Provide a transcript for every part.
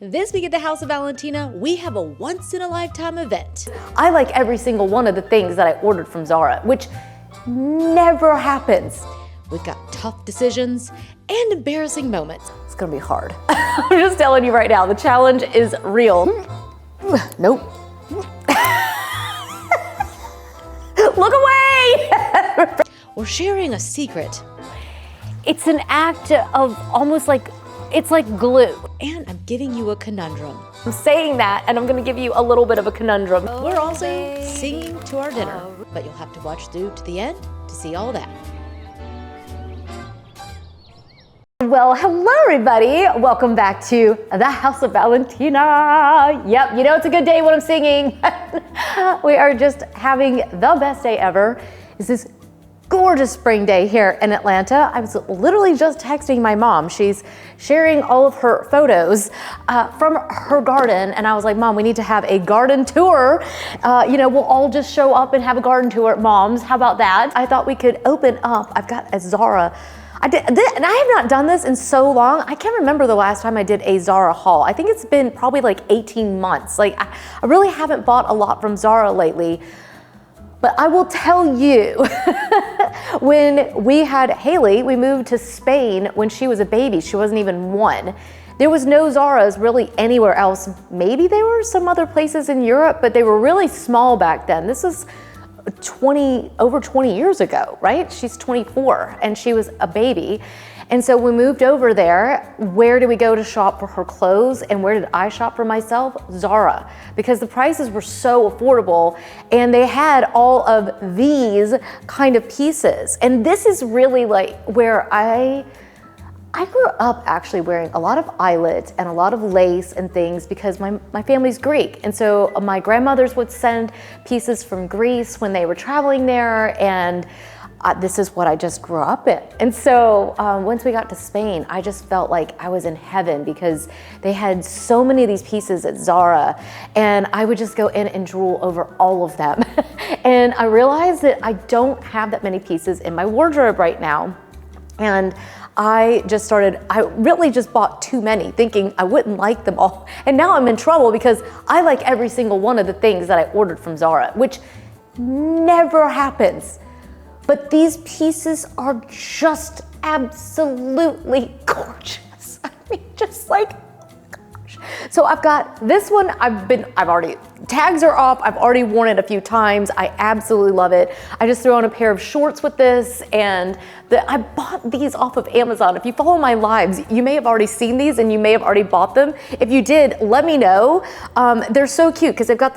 This week at the House of Valentina, we have a once-in-a-lifetime event. I like every single one of the things that I ordered from Zara, which never happens. We've got tough decisions and embarrassing moments. It's gonna be hard. I'm just telling you right now, the challenge is real. Nope. Look away! We're sharing a secret. It's an act of almost like, it's like glue. And I'm giving you a conundrum. I'm saying that, and I'm gonna give you a little bit of a conundrum. We're also singing to our dinner, but you'll have to watch through to the end to see all that. Well, hello everybody. Welcome back to the House of Valentina. Yep, you know it's a good day when I'm singing. We are just having the best day ever. It's this gorgeous spring day here in Atlanta. I was literally just texting my mom. She's sharing all of her photos from her garden, and I was like, Mom, we need to have a garden tour. We'll all just show up and have a garden tour at Mom's. How about that? I thought we could open up. I've got a Zara. And I have not done this in so long. I can't remember the last time I did a Zara haul. I think it's been probably like 18 months. Like I really haven't bought a lot from Zara lately. But I will tell you, when we had Haley, we moved to Spain when she was a baby. She wasn't even one. There was no Zara's really anywhere else. Maybe there were some other places in Europe, but they were really small back then. This is over 20 years ago, right? She's 24 and she was a baby. And so we moved over there. Where did we go to shop for her clothes? And where did I shop for myself? Zara, because the prices were so affordable and they had all of these kind of pieces. And this is really like where I grew up actually wearing a lot of eyelet and a lot of lace and things because my family's Greek. And so my grandmothers would send pieces from Greece when they were traveling there, and this is what I just grew up in. And so once we got to Spain, I just felt like I was in heaven because they had so many of these pieces at Zara, and I would just go in and drool over all of them. And I realized that I don't have that many pieces in my wardrobe right now. And I really just bought too many, thinking I wouldn't like them all. And now I'm in trouble because I like every single one of the things that I ordered from Zara, which never happens. But these pieces are just absolutely gorgeous. I mean, just like, oh my gosh. So I've got this one, tags are off. I've already worn it a few times. I absolutely love it. I just threw on a pair of shorts with this, and I bought these off of Amazon. If you follow my lives, you may have already seen these and you may have already bought them. If you did, let me know. They're so cute because they've got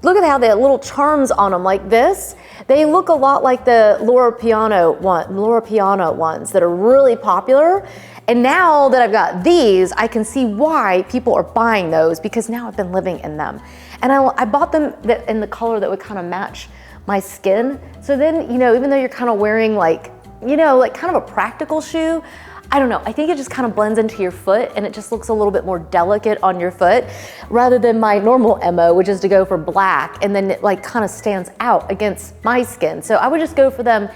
look at how they have little charms on them like this. They look a lot like the Laura Piano ones that are really popular. And now that I've got these, I can see why people are buying those because now I've been living in them. And I bought them in the color that would kind of match my skin. So then, even though you're kind of wearing like kind of a practical shoe, I don't know, I think it just kind of blends into your foot and it just looks a little bit more delicate on your foot rather than my normal MO, which is to go for black, and then it like kind of stands out against my skin. So I would just go for them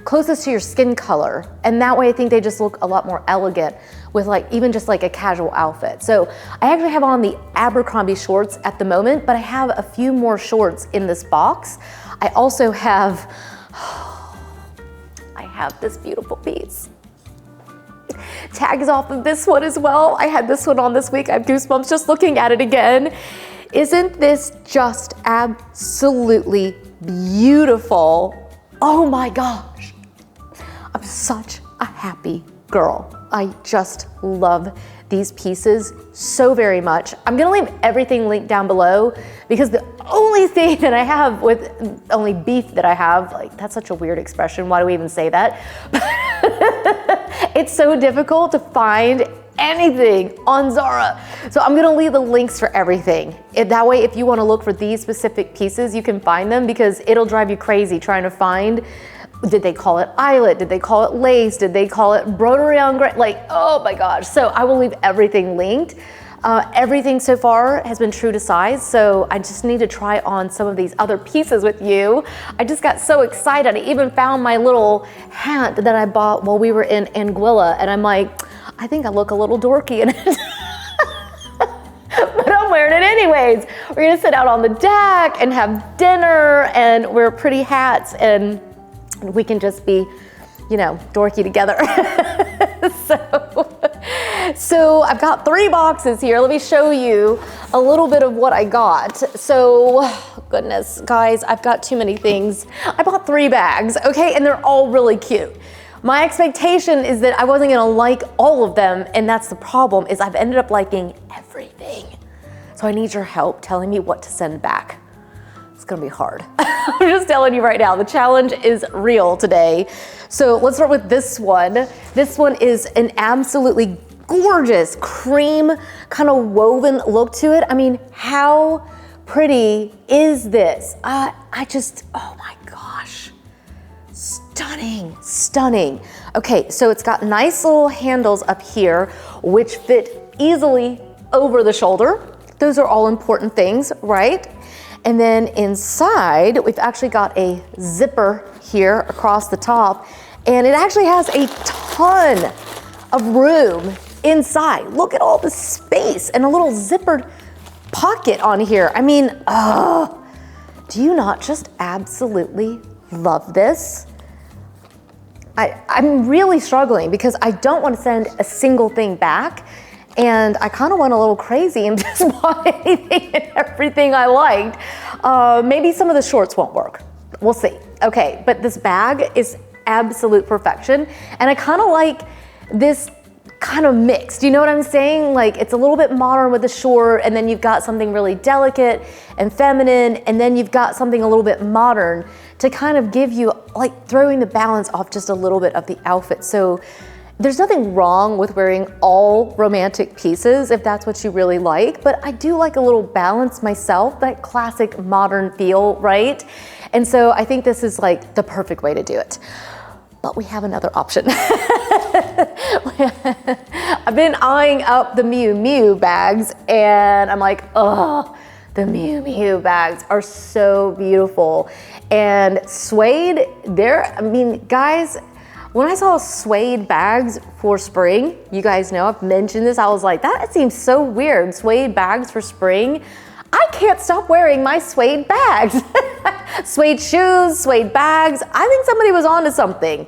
closest to your skin color. And that way I think they just look a lot more elegant with even just like a casual outfit. So I actually have on the Abercrombie shorts at the moment, but I have a few more shorts in this box. I also have, this beautiful piece. Tags off of this one as well. I had this one on this week. I have goosebumps just looking at it again. Isn't this just absolutely beautiful? Oh my gosh. I'm such a happy girl. I just love these pieces so very much. I'm gonna leave everything linked down below because the only thing that I have only beef that I have, like that's such a weird expression. Why do we even say that? It's so difficult to find anything on Zara. So I'm gonna leave the links for everything. That way, if you wanna look for these specific pieces, you can find them because it'll drive you crazy trying to find, did they call it eyelet? Did they call it lace? Did they call it broderie on gray? Like, oh my gosh. So I will leave everything linked. Everything so far has been true to size, so I just need to try on some of these other pieces with you. I just got so excited. I even found my little hat that I bought while we were in Anguilla, and I'm like, I think I look a little dorky in it. Anyways, we're gonna sit out on the deck and have dinner and wear pretty hats and we can just be, you know, dorky together. So I've got 3 boxes here. Let me show you a little bit of what I got. So, goodness, guys, I've got too many things. I bought 3 bags, okay, and they're all really cute. My expectation is that I wasn't gonna like all of them, and that's the problem, is I've ended up liking everything. So I need your help telling me what to send back. It's gonna be hard. I'm just telling you right now, the challenge is real today. So let's start with this one. This one is an absolutely gorgeous cream kind of woven look to it. I mean, how pretty is this? I just, oh my gosh. Stunning, stunning. Okay, so it's got nice little handles up here, which fit easily over the shoulder. Those are all important things, right? And then inside, we've actually got a zipper here across the top, and it actually has a ton of room inside. Look at all the space and a little zippered pocket on here. I mean, do you not just absolutely love this? I'm really struggling because I don't want to send a single thing back, and I kind of went a little crazy and just bought anything and everything I liked. Maybe some of the shorts won't work. We'll see. Okay, but this bag is absolute perfection, and I kind of like this kind of mixed. You know what I'm saying? Like, it's a little bit modern with the short, and then you've got something really delicate and feminine, and then you've got something a little bit modern to kind of give you, like, throwing the balance off just a little bit of the outfit. So there's nothing wrong with wearing all romantic pieces if that's what you really like, but I do like a little balance myself, that classic modern feel, right? And so I think this is like the perfect way to do it. But we have another option. I've been eyeing up the Miu Miu bags, and I'm like, oh, the Miu Miu bags are so beautiful. And suede, I mean, guys, when I saw suede bags for spring, you guys know I've mentioned this, I was like, that seems so weird, suede bags for spring. I can't stop wearing my suede bags. Suede shoes, suede bags. I think somebody was onto something.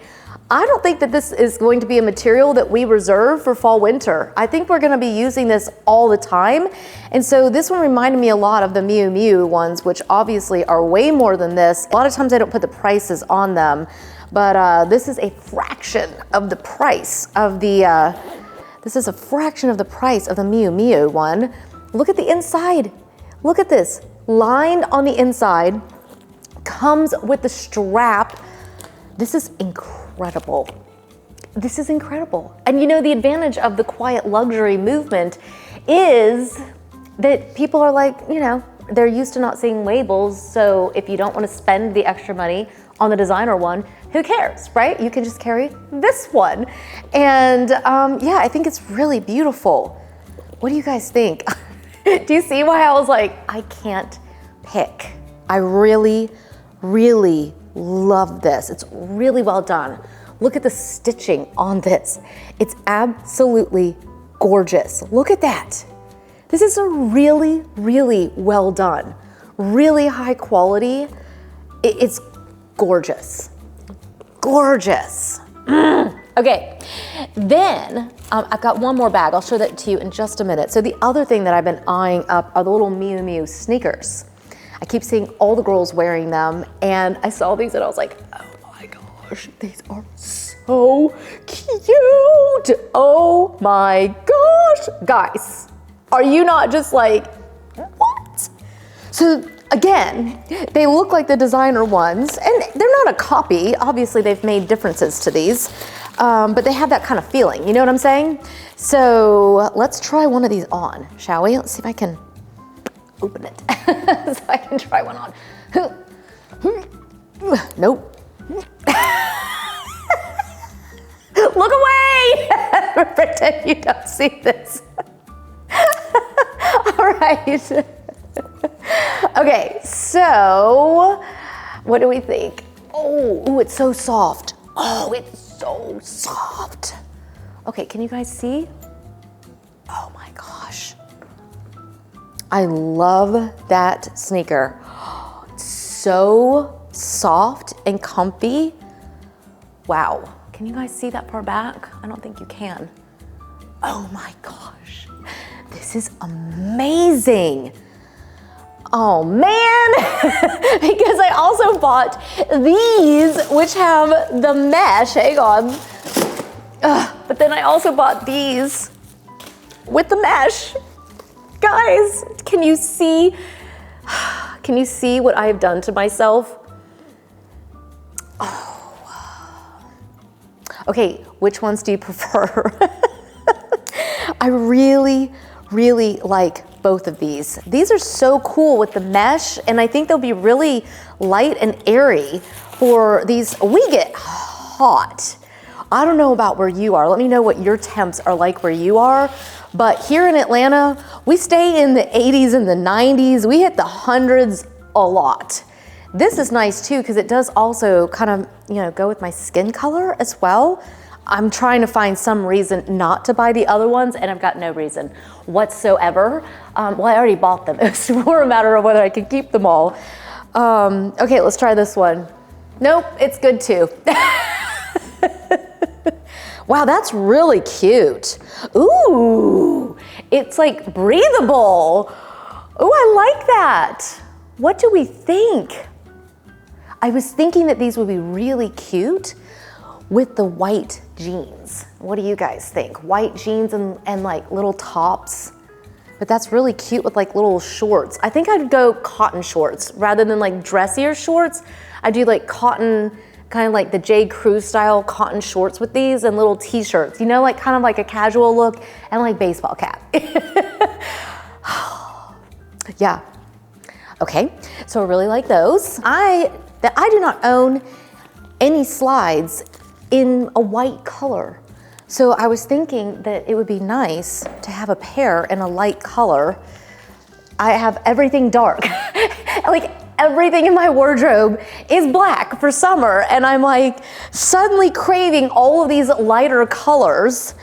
I don't think that this is going to be a material that we reserve for fall winter. I think we're gonna be using this all the time. And so this one reminded me a lot of the Miu Miu ones, which obviously are way more than this. A lot of times I don't put the prices on them, but this is a fraction of the price of the, Miu Miu one. Look at the inside. Look at this, lined on the inside, comes with the strap. This is incredible. This is incredible. And you know, the advantage of the quiet luxury movement is that people are like, you know, they're used to not seeing labels. So if you don't want to spend the extra money on the designer one, who cares, right? You can just carry this one. And yeah, I think it's really beautiful. What do you guys think? Do you see why I was like, I can't pick? I really, really love this. It's really well done. Look at the stitching on this. It's absolutely gorgeous. Look at that. This is a really, really well done, really high quality. It's gorgeous, gorgeous. Okay, then I've got one more bag. I'll show that to you in just a minute. So the other thing that I've been eyeing up are the little Miu Miu sneakers. I keep seeing all the girls wearing them, and I saw these and I was like, oh my gosh, these are so cute. Oh my gosh. Guys, are you not just like, what? So again, they look like the designer ones, and they're not a copy. Obviously, they've made differences to these, but they have that kind of feeling. You know what I'm saying? So let's try one of these on, shall we? Let's see if I can open it so I can try one on. Nope. Look away! Pretend you don't see this. All right. Okay, so what do we think? Oh, it's so soft. Oh, it's so soft. Okay, can you guys see? Oh my gosh. I love that sneaker. It's so soft and comfy. Wow. Can you guys see that far back? I don't think you can. Oh my gosh. This is amazing. Oh man, because I also bought these, which have the mesh, hang on. But then I also bought these with the mesh. Guys, can you see what I have done to myself? Oh. Okay, which ones do you prefer? I really like both of these. These are so cool with the mesh, and I think they'll be really light and airy for these. We get hot. I don't know about where you are. Let me know what your temps are like where you are. But here in Atlanta, we stay in the 80s and the 90s. We hit the hundreds a lot. This is nice too, because it does also kind of, you know, go with my skin color as well. I'm trying to find some reason not to buy the other ones, and I've got no reason whatsoever. Well, I already bought them. It's more a matter of whether I can keep them all. Okay, let's try this one. Nope, it's good too. Wow, that's really cute. Ooh, it's like breathable. Ooh, I like that. What do we think? I was thinking that these would be really cute with the white jeans. What do you guys think? White jeans and like little tops. But that's really cute with like little shorts. I think I'd go cotton shorts rather than like dressier shorts. I do like cotton, kind of like the J. Crew style cotton shorts with these and little t-shirts, you know, like kind of like a casual look and like baseball cap. Yeah. Okay, so I really like those. I do not own any slides in a white color. So I was thinking that it would be nice to have a pair in a light color. I have everything dark. Like everything in my wardrobe is black for summer, and I'm like suddenly craving all of these lighter colors.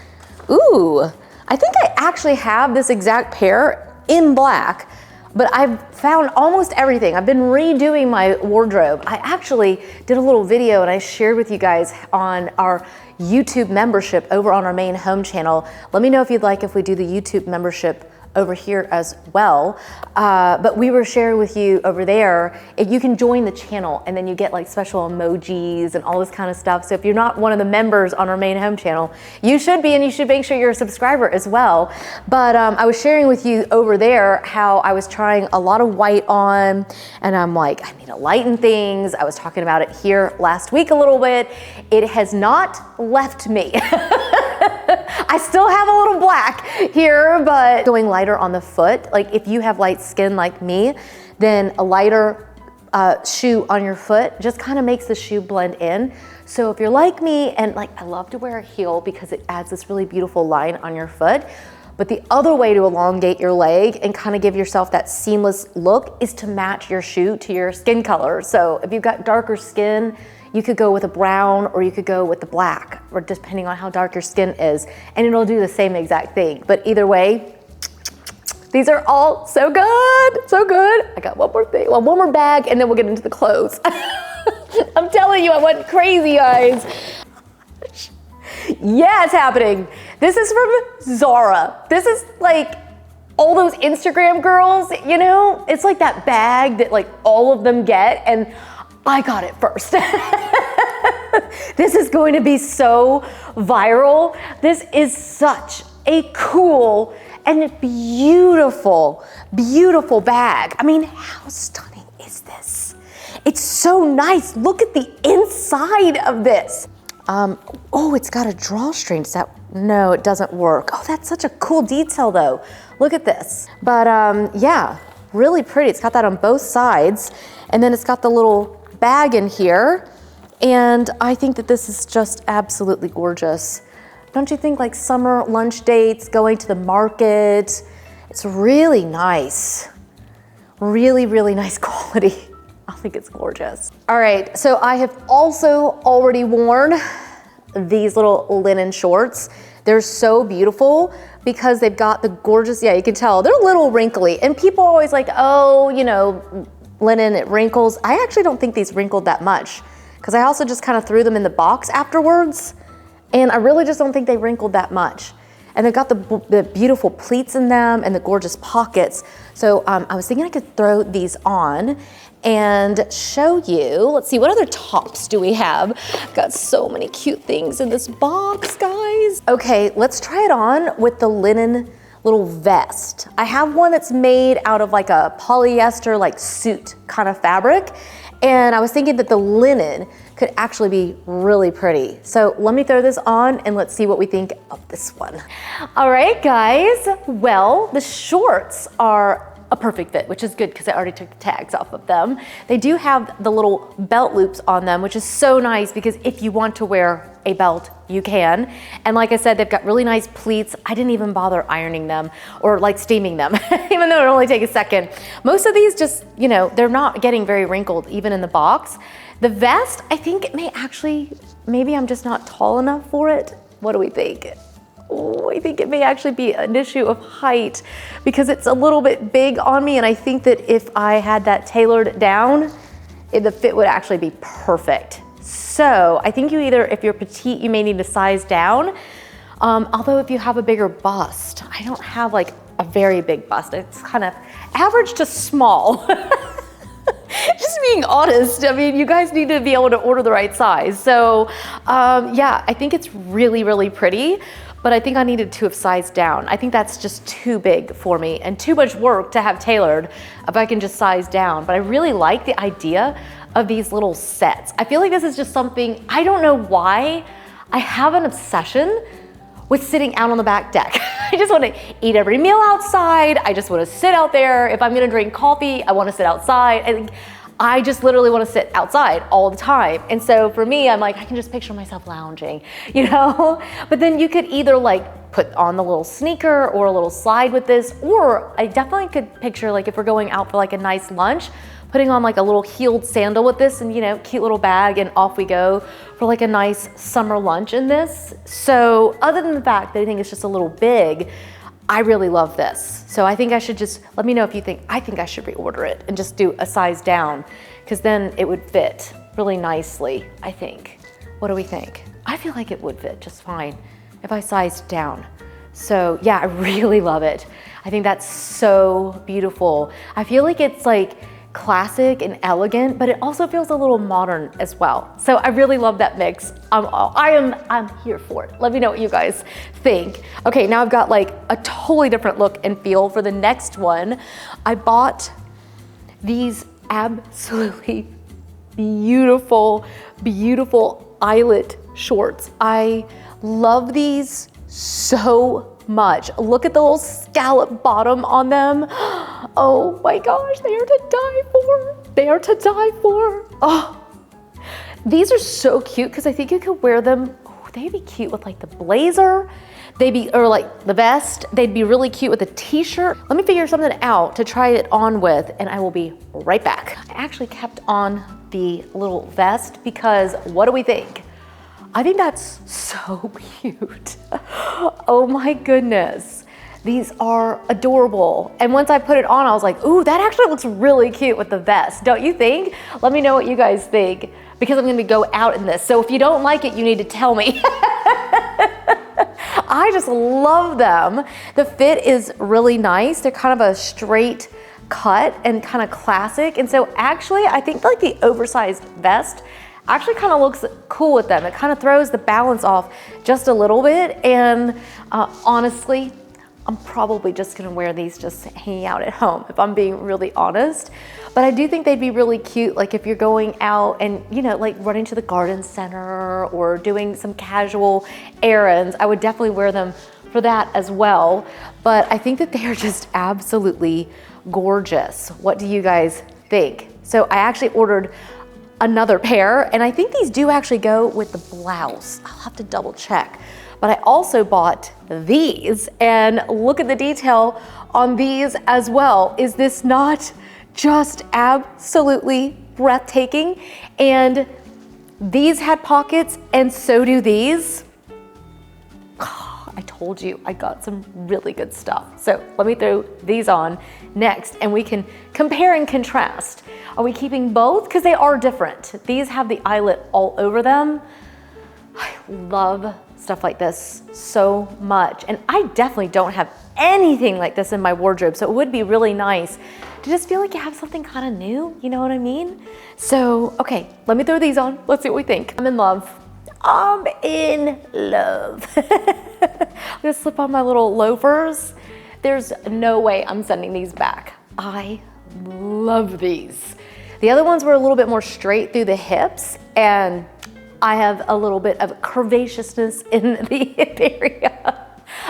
Ooh, I think I actually have this exact pair in black, but I've found almost everything. I've been redoing my wardrobe. I actually did a little video and I shared with you guys on our YouTube membership over on our main home channel. Let me know if you'd like if we do the YouTube membership over here as well. But we were sharing with you over there, if you can join the channel and then you get like special emojis and all this kind of stuff. So if you're not one of the members on our main home channel, you should be, and you should make sure you're a subscriber as well. But I was sharing with you over there how I was trying a lot of white on, and I'm like, I need to lighten things. I was talking about it here last week a little bit. It has not left me. I still have a little black here, but going lighter on the foot, like if you have light skin like me, then a lighter shoe on your foot just kind of makes the shoe blend in. So if you're like me, and like I love to wear a heel because it adds this really beautiful line on your foot, but the other way to elongate your leg and kind of give yourself that seamless look is to match your shoe to your skin color. So if you've got darker skin, you could go with a brown, or you could go with the black, or depending on how dark your skin is, and it'll do the same exact thing. But either way, these are all so good, so good. I got one more thing, well, one more bag, and then we'll get into the clothes. I'm telling you, I went crazy, guys. Yeah, it's happening. This is from Zara. This is like all those Instagram girls, you know? It's like that bag that like all of them get, and I got it first. This is going to be so viral. This is such a cool and beautiful, beautiful bag. I mean, how stunning is this? It's so nice. Look at the inside of this. Oh, it's got a drawstring. Does that, no, it doesn't work. Oh, that's such a cool detail though. Look at this. But yeah, really pretty. It's got that on both sides. And then it's got the little bag in here, and I think that this is just absolutely gorgeous. Don't you think? Like summer lunch dates, going to the market, it's really nice. Really, really nice quality. I think it's gorgeous. All right, so I have also already worn these little linen shorts. They're so beautiful, because they've got the gorgeous, yeah, you can tell they're a little wrinkly, and people are always like, oh, you know, linen, it wrinkles. I actually don't think these wrinkled that much because I also just kind of threw them in the box afterwards, and I really just don't think they wrinkled that much. And they've got the beautiful pleats in them and the gorgeous pockets. So I was thinking I could throw these on and show you. Let's see, what other tops do we have? Got so many cute things in this box, guys. Okay, let's try it on with the linen little vest. I have one that's made out of like a polyester, like suit kind of fabric. And I was thinking that the linen could actually be really pretty. So let me throw this on and let's see what we think of this one. All right, guys. Well, the shorts are a perfect fit, which is good because I already took the tags off of them. They do have the little belt loops on them, which is so nice because if you want to wear a belt, you can. And like I said, they've got really nice pleats. I didn't even bother ironing them or like steaming them, even though it only take a second. Most of these just, you know, they're not getting very wrinkled even in the box. The vest, I think it may actually, maybe I'm just not tall enough for it. What do we think? Oh, I think it may actually be an issue of height because it's a little bit big on me, and I think that if I had that tailored down, the fit would actually be perfect. So I think you either, if you're petite, you may need to size down. Although if you have a bigger bust, I don't have like a very big bust. It's kind of average to small. Just being honest, I mean, you guys need to be able to order the right size. So yeah, I think it's really, really pretty, but I think I needed to have sized down. I think that's just too big for me and too much work to have tailored if I can just size down. But I really like the idea of these little sets. I feel like this is just something, I don't know why, I have an obsession with sitting out on the back deck. I just want to eat every meal outside. I just want to sit out there. If I'm going to drink coffee, I want to sit outside. And I just literally want to sit outside all the time. And so for me, I'm like, I can just picture myself lounging, you know? But then you could either like put on the little sneaker or a little slide with this, or I definitely could picture like if we're going out for like a nice lunch, putting on like a little heeled sandal with this and, you know, cute little bag, and off we go for like a nice summer lunch in this. So other than the fact that I think it's just a little big, I really love this. So I think I should just, let me know if you think, I think I should reorder it and just do a size down, because then it would fit really nicely, I think. What do we think? I feel like it would fit just fine if I sized down. So yeah, I really love it. I think that's so beautiful. I feel like it's like classic and elegant, but it also feels a little modern as well. So I really love that mix. I'm here for it. Let me know what you guys think. Okay, now I've got like a totally different look and feel for the next one. I bought these absolutely beautiful, beautiful eyelet shorts. I love these so much. Look at the little scallop bottom on them. Oh my gosh, they are to die for. They are to die for. Oh, these are so cute because I think you could wear them. Oh, they'd be cute with like the blazer. They'd be, or like the vest. They'd be really cute with a t-shirt. Let me figure something out to try it on with, and I will be right back. I actually kept on the little vest because what do we think? I think that's so cute. Oh my goodness. These are adorable. And once I put it on, I was like, ooh, that actually looks really cute with the vest. Don't you think? Let me know what you guys think, because I'm gonna go out in this. So if you don't like it, you need to tell me. I just love them. The fit is really nice. They're kind of a straight cut and kind of classic. And so actually, I think like the oversized vest actually kind of looks cool with them. It kind of throws the balance off just a little bit. And honestly, I'm probably just gonna wear these just hanging out at home, if I'm being really honest. But I do think they'd be really cute, like if you're going out and, you know, like running to the garden center or doing some casual errands, I would definitely wear them for that as well. But I think that they are just absolutely gorgeous. What do you guys think? So I actually ordered another pair, and I think these do actually go with the blouse. I'll have to double check. But I also bought these, and look at the detail on these as well. Is this not just absolutely breathtaking? And these had pockets, and so do these. I told you I got some really good stuff. So let me throw these on next and we can compare and contrast. Are we keeping both? Because they are different. These have the eyelet all over them. I love stuff like this so much. And I definitely don't have anything like this in my wardrobe. So it would be really nice to just feel like you have something kind of new. You know what I mean? So, okay, let me throw these on. Let's see what we think. I'm in love. I'm in love. I'm gonna slip on my little loafers. There's no way I'm sending these back. I love these. The other ones were a little bit more straight through the hips, and I have a little bit of curvaceousness in the hip area.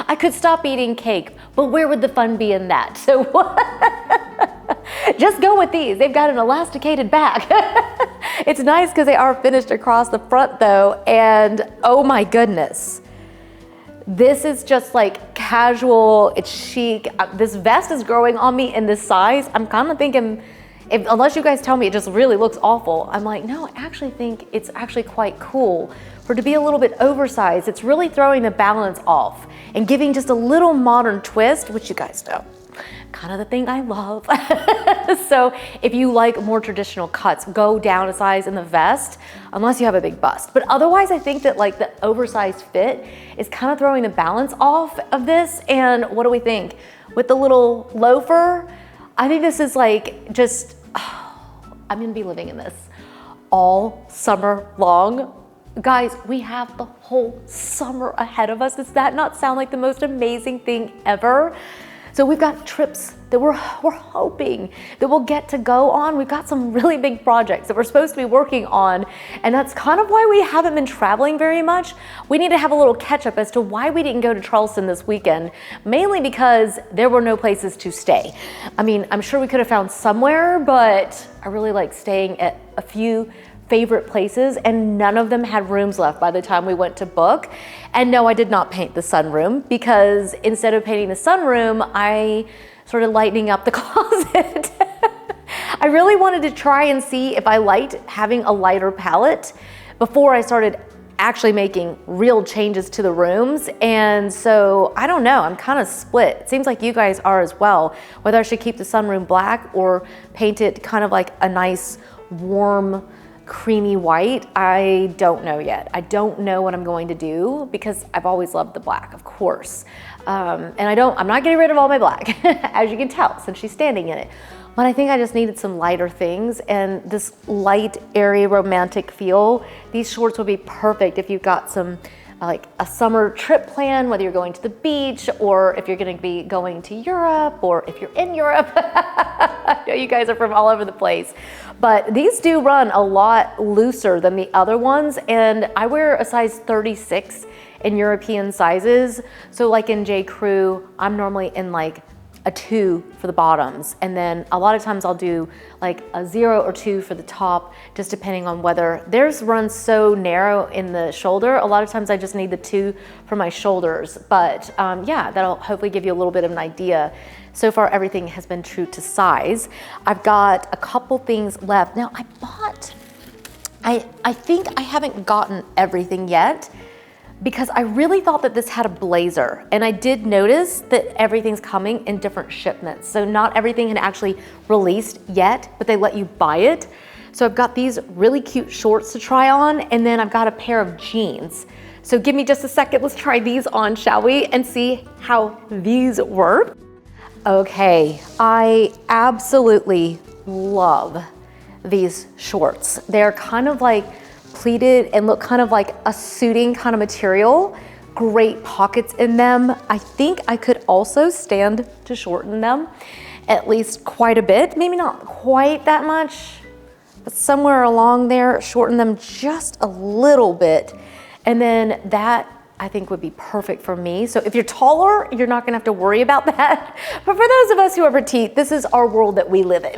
I could stop eating cake, but where would the fun be in that? So just go with these. They've got an elasticated back. It's nice because they are finished across the front though, and oh my goodness. This is just like casual, it's chic. This vest is growing on me in this size. I'm kind of thinking, unless you guys tell me it just really looks awful, I'm like, no, I actually think it's actually quite cool. For it to be a little bit oversized, it's really throwing the balance off and giving just a little modern twist, which you guys know, kind of the thing I love. So if you like more traditional cuts, go down a size in the vest, unless you have a big bust. But otherwise, I think that like the oversized fit is kind of throwing the balance off of this. And what do we think? With the little loafer, I think this is like just, I'm gonna be living in this all summer long. Guys, we have the whole summer ahead of us. Does that not sound like the most amazing thing ever? So we've got trips that we're hoping that we'll get to go on. We've got some really big projects that we're supposed to be working on, and that's kind of why we haven't been traveling very much. We need to have a little catch up as to why we didn't go to Charleston this weekend, mainly because there were no places to stay. I mean, I'm sure we could have found somewhere, but I really like staying at a few favorite places, and none of them had rooms left by the time we went to book. And no, I did not paint the sunroom, because instead of painting the sunroom, I started lightening up the closet. I really wanted to try and see if I liked having a lighter palette before I started actually making real changes to the rooms. And so I don't know, I'm kind of split. It seems like you guys are as well, whether I should keep the sunroom black or paint it kind of like a nice warm creamy white. I don't know yet. I don't know what I'm going to do, because I've always loved the black, of course. And I'm not getting rid of all my black, as you can tell, since she's standing in it. But I think I just needed some lighter things, and this light, airy, romantic feel. These shorts would be perfect if you've got some like a summer trip plan, whether you're going to the beach or if you're gonna be going to Europe, or if you're in Europe. I know you guys are from all over the place. But these do run a lot looser than the other ones, and I wear a size 36 in European sizes. So like in J. Crew, I'm normally in like a 2 for the bottoms, and then a lot of times I'll do like a 0 or 2 for the top, just depending on whether theirs runs so narrow in the shoulder. A lot of times I just need the 2 for my shoulders, but yeah, that'll hopefully give you a little bit of an idea. So far everything has been true to size. I've got a couple things left. Now I think I haven't gotten everything yet, because I really thought that this had a blazer, and I did notice that everything's coming in different shipments. So not everything had actually released yet, but they let you buy it. So I've got these really cute shorts to try on, and then I've got a pair of jeans. So give me just a second, let's try these on, shall we? And see how these work. Okay, I absolutely love these shorts. They're kind of like pleated and look kind of like a suiting kind of material. Great pockets in them. I think I could also stand to shorten them at least quite a bit. Maybe not quite that much, but somewhere along there, shorten them just a little bit. And then that I think would be perfect for me. So if you're taller, you're not gonna have to worry about that. But for those of us who are petite, this is our world that we live in.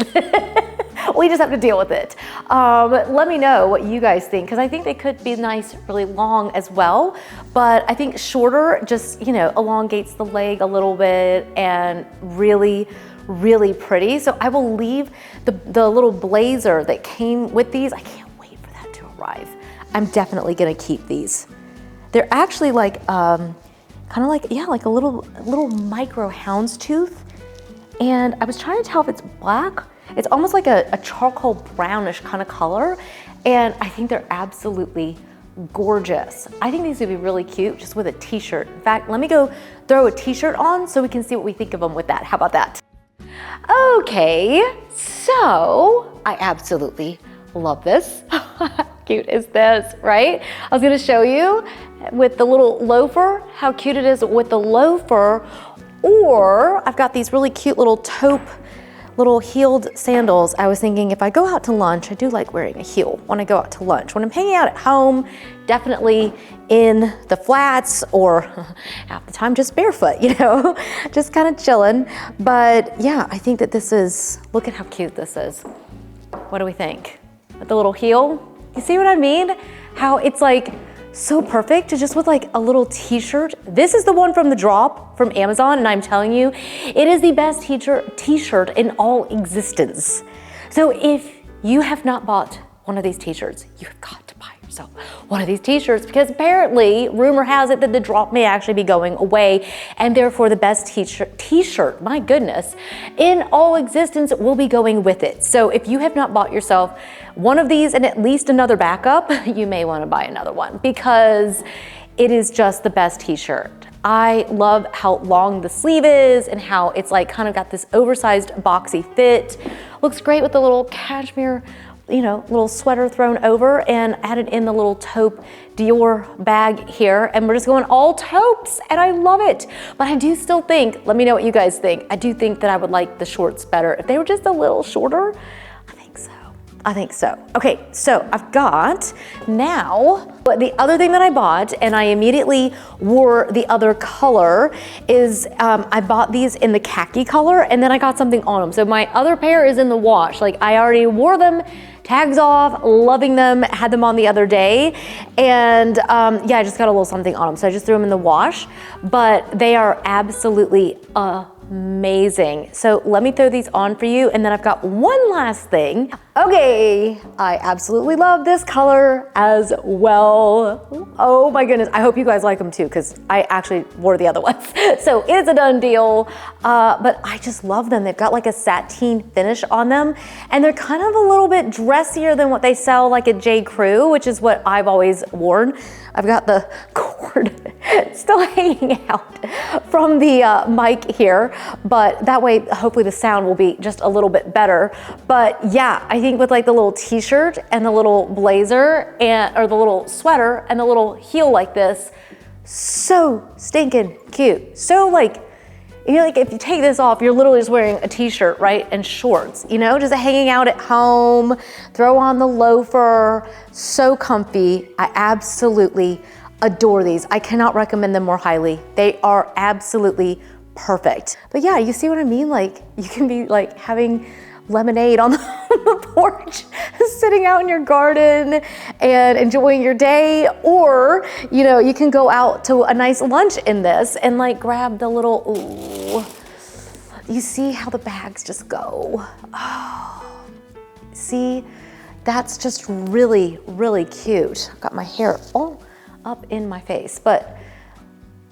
We just have to deal with it. Let me know what you guys think, because I think they could be nice, really long as well. But I think shorter just, you know, elongates the leg a little bit, and really, really pretty. So I will leave the little blazer that came with these. I can't wait for that to arrive. I'm definitely gonna keep these. They're actually like kind of like, yeah, like a little micro houndstooth. And I was trying to tell if it's black. It's almost like a charcoal brownish kind of color. And I think they're absolutely gorgeous. I think these would be really cute just with a t-shirt. In fact, let me go throw a t-shirt on so we can see what we think of them with that. How about that? Okay, so I absolutely love this. How cute is this, right? I was gonna show you with the little loafer, how cute it is with the loafer, or I've got these really cute little taupe, little heeled sandals. I was thinking if I go out to lunch, I do like wearing a heel when I go out to lunch. When I'm hanging out at home, definitely in the flats or half the time just barefoot, you know, just kind of chilling. But yeah, I think that this is, look at how cute this is. What do we think? With the little heel, you see what I mean? How it's like so perfect just with like a little t-shirt. This is the one from the drop from Amazon, and I'm telling you, it is the best t-shirt in all existence. So if you have not bought one of these t-shirts, you have got to buy yourself one of these t-shirts, because apparently rumor has it that the drop may actually be going away, and therefore the best t-shirt, my goodness, in all existence will be going with it. So if you have not bought yourself one of these and at least another backup, you may want to buy another one, because it is just the best t-shirt. I love how long the sleeve is and how it's like kind of got this oversized boxy fit. Looks great with the little cashmere, you know, little sweater thrown over, and added in the little taupe Dior bag here. And we're just going all taupes, and I love it. But I do still think, let me know what you guys think. I do think that I would like the shorts better. If they were just a little shorter, I think so. Okay, so I've got now, but the other thing that I bought, and I immediately wore the other color, is I bought these in the khaki color, and then I got something on them. So my other pair is in the wash. Like, I already wore them, tags off, loving them, had them on the other day. And yeah, I just got a little something on them. So I just threw them in the wash, but they are absolutely amazing. So let me throw these on for you, and then I've got one last thing. Okay, I absolutely love this color as well. Oh my goodness, I hope you guys like them too, because I actually wore the other ones. So it's a done deal, but I just love them. They've got like a sateen finish on them, and they're kind of a little bit dressier than what they sell like at J. Crew, which is what I've always worn. I've got the cord still hanging out from the mic here, but that way hopefully the sound will be just a little bit better. But yeah, I think with like the little t-shirt and the little blazer and or the little sweater and the little heel like this, so stinking cute. So like, you know, like if you take this off, you're literally just wearing a t-shirt, right? And shorts, you know, just hanging out at home, throw on the loafer, so comfy. I absolutely adore these. I cannot recommend them more highly. They are absolutely perfect. But yeah, you see what I mean? Like, you can be like having lemonade on the porch, sitting out in your garden and enjoying your day, or you know, you can go out to a nice lunch in this and like grab the little, ooh, you see how the bags just go. Oh, see, that's just really, really cute. I've got my hair all up in my face, but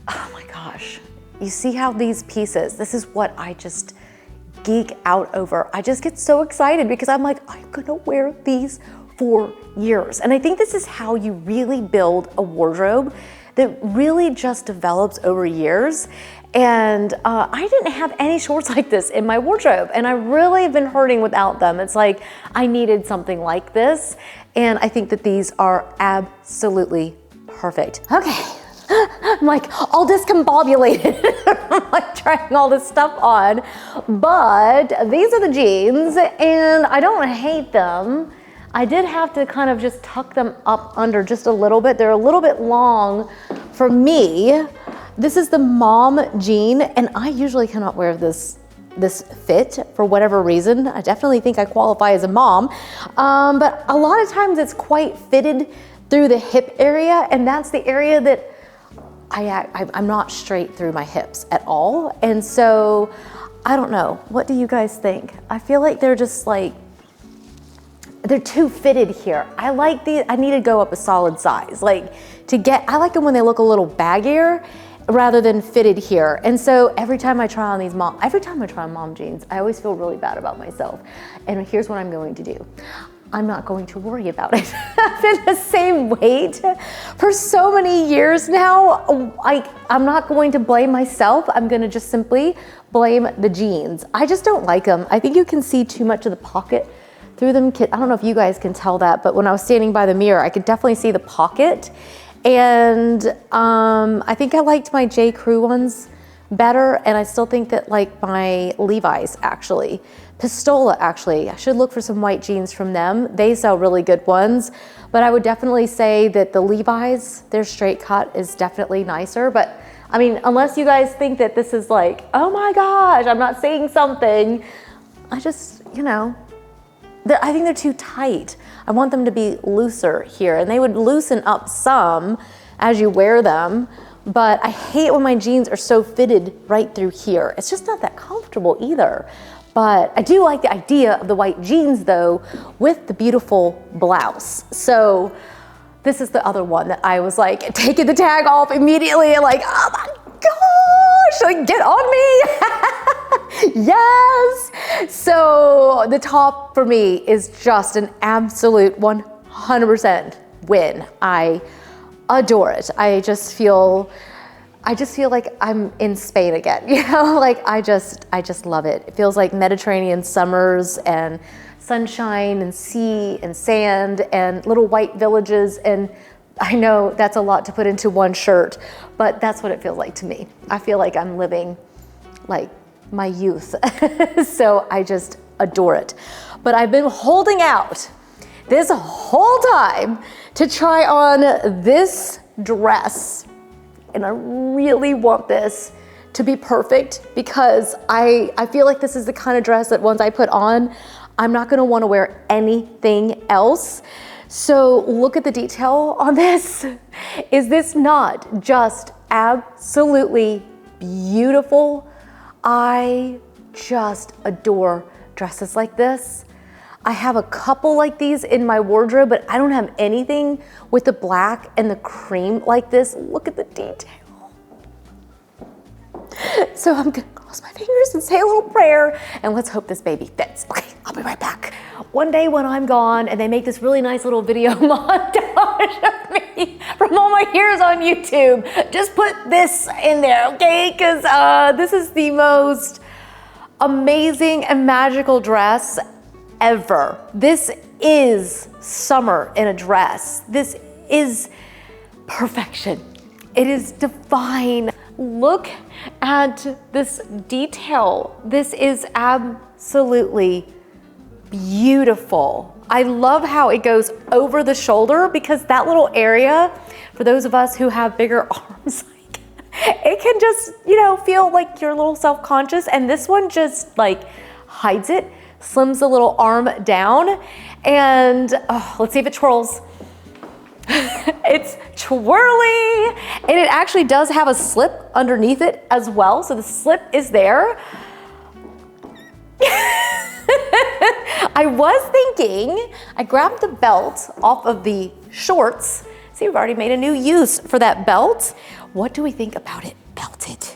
oh my gosh, you see how these pieces, this is what I just geek out over. I just get so excited because I'm like, I'm gonna wear these for years. And I think this is how you really build a wardrobe that really just develops over years. And I didn't have any shorts like this in my wardrobe, and I really have been hurting without them. It's like I needed something like this, and I think that these are absolutely perfect. Okay. I'm like all discombobulated. I'm like trying all this stuff on, but these are the jeans, and I don't hate them. I did have to kind of just tuck them up under just a little bit. They're a little bit long for me. This is the mom jean, and I usually cannot wear this fit for whatever reason. I definitely think I qualify as a mom, but a lot of times it's quite fitted through the hip area, and that's the area that I'm not straight through my hips at all. And so, I don't know, what do you guys think? I feel like they're just like, they're too fitted here. I like these, I need to go up a solid size. Like to get, I like them when they look a little baggier, rather than fitted here. And so every time I try on mom jeans, I always feel really bad about myself. And here's what I'm going to do. I'm not going to worry about it. I've been the same weight for so many years now. I'm not going to blame myself. I'm gonna just simply blame the jeans. I just don't like them. I think you can see too much of the pocket through them. I don't know if you guys can tell that, but when I was standing by the mirror, I could definitely see the pocket. And I think I liked my J. Crew ones better, and I still think that like my Levi's actually. Pistola actually, I should look for some white jeans from them. They sell really good ones, but I would definitely say that the Levi's, their straight cut is definitely nicer. But I mean, unless you guys think that this is like, oh my gosh, I'm not saying something. I just, you know, I think they're too tight. I want them to be looser here, and they would loosen up some as you wear them, but I hate when my jeans are so fitted right through here. It's just not that comfortable either. But I do like the idea of the white jeans though, with the beautiful blouse. So this is the other one that I was like taking the tag off immediately and like, oh my gosh, like get on me. Yes. So the top for me is just an absolute 100% win. I adore it. I just feel like I'm in Spain again, you know, like I just love it. It feels like Mediterranean summers and sunshine and sea and sand and little white villages. And I know that's a lot to put into one shirt, but that's what it feels like to me. I feel like I'm living like my youth. So I just adore it. But I've been holding out this whole time to try on this dress. And I really want this to be perfect because I feel like this is the kind of dress that once I put on, I'm not gonna wanna wear anything else. So look at the detail on this. Is this not just absolutely beautiful? I just adore dresses like this. I have a couple like these in my wardrobe, but I don't have anything with the black and the cream like this. Look at the detail. So I'm gonna cross my fingers and say a little prayer, and let's hope this baby fits. Okay, I'll be right back. One day when I'm gone and they make this really nice little video montage of me from all my years on YouTube, just put this in there, okay? Because this is the most amazing and magical dress ever. This is summer in a dress. This is perfection. It is divine. Look at this detail. This is absolutely beautiful. I love how it goes over the shoulder because that little area, for those of us who have bigger arms, it can just, you know, feel like you're a little self-conscious, and this one just like hides it. Slims the little arm down, and let's see if it twirls. It's twirly, and it actually does have a slip underneath it as well, so the slip is there. I was thinking, I grabbed the belt off of the shorts. See, we've already made a new use for that belt. What do we think about it belted?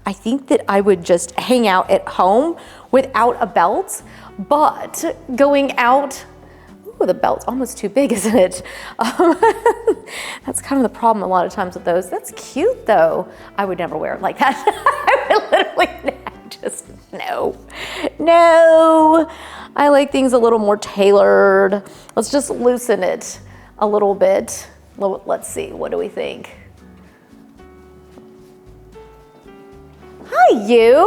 I think that I would just hang out at home without a belt, but going out, ooh, the belt's almost too big, isn't it? That's kind of the problem a lot of times with those. That's cute though. I would never wear it like that. I would literally just, no. I like things a little more tailored. Let's just loosen it a little bit. Let's see, what do we think? Hi, you.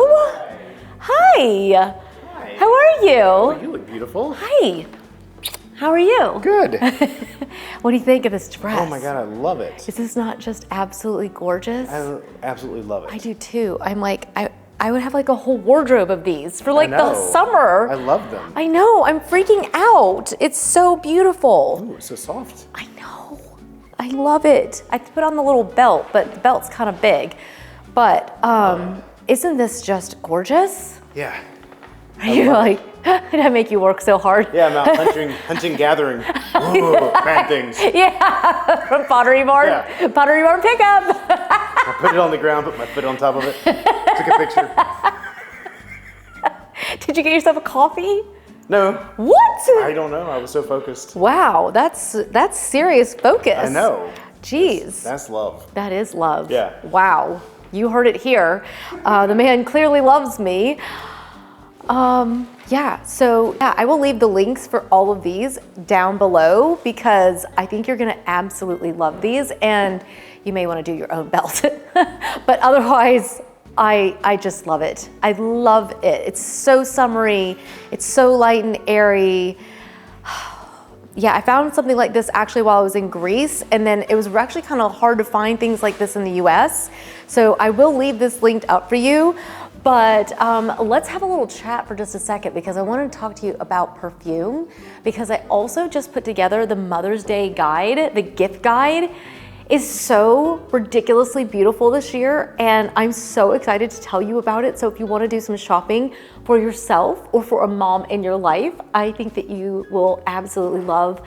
Hi. Hi. How are you? Oh, you look beautiful. Hi. How are you? Good. What do you think of this dress? Oh my God, I love it. Is this not just absolutely gorgeous? I absolutely love it. I do too. I'm like, I would have like a whole wardrobe of these for like the summer. I love them. I know, I'm freaking out. It's so beautiful. Ooh, it's so soft. I know, I love it. I put on the little belt, but the belt's kind of big. But isn't this just gorgeous? Yeah. Are you like, did I make you work so hard? Yeah, I'm out hunting, gathering. Ooh, bad things. Yeah, from Pottery Barn. Yeah. Pottery Barn pickup. I put it on the ground, put my foot on top of it, took a picture. Did you get yourself a coffee? No. What? I don't know. I was so focused. Wow, that's serious focus. I know. Jeez. That's love. That is love. Yeah. Wow. You heard it here. The man clearly loves me. Yeah, so yeah, I will leave the links for all of these down below because I think you're gonna absolutely love these, and you may wanna do your own belt. But otherwise, I just love it. I love it. It's so summery. It's so light and airy. Yeah, I found something like this actually while I was in Greece, and then it was actually kind of hard to find things like this in the US. So I will leave this linked up for you, but let's have a little chat for just a second because I want to talk to you about perfume, because I also just put together the Mother's Day guide. The gift guide is so ridiculously beautiful this year, and I'm so excited to tell you about it. So if you want to do some shopping for yourself or for a mom in your life, I think that you will absolutely love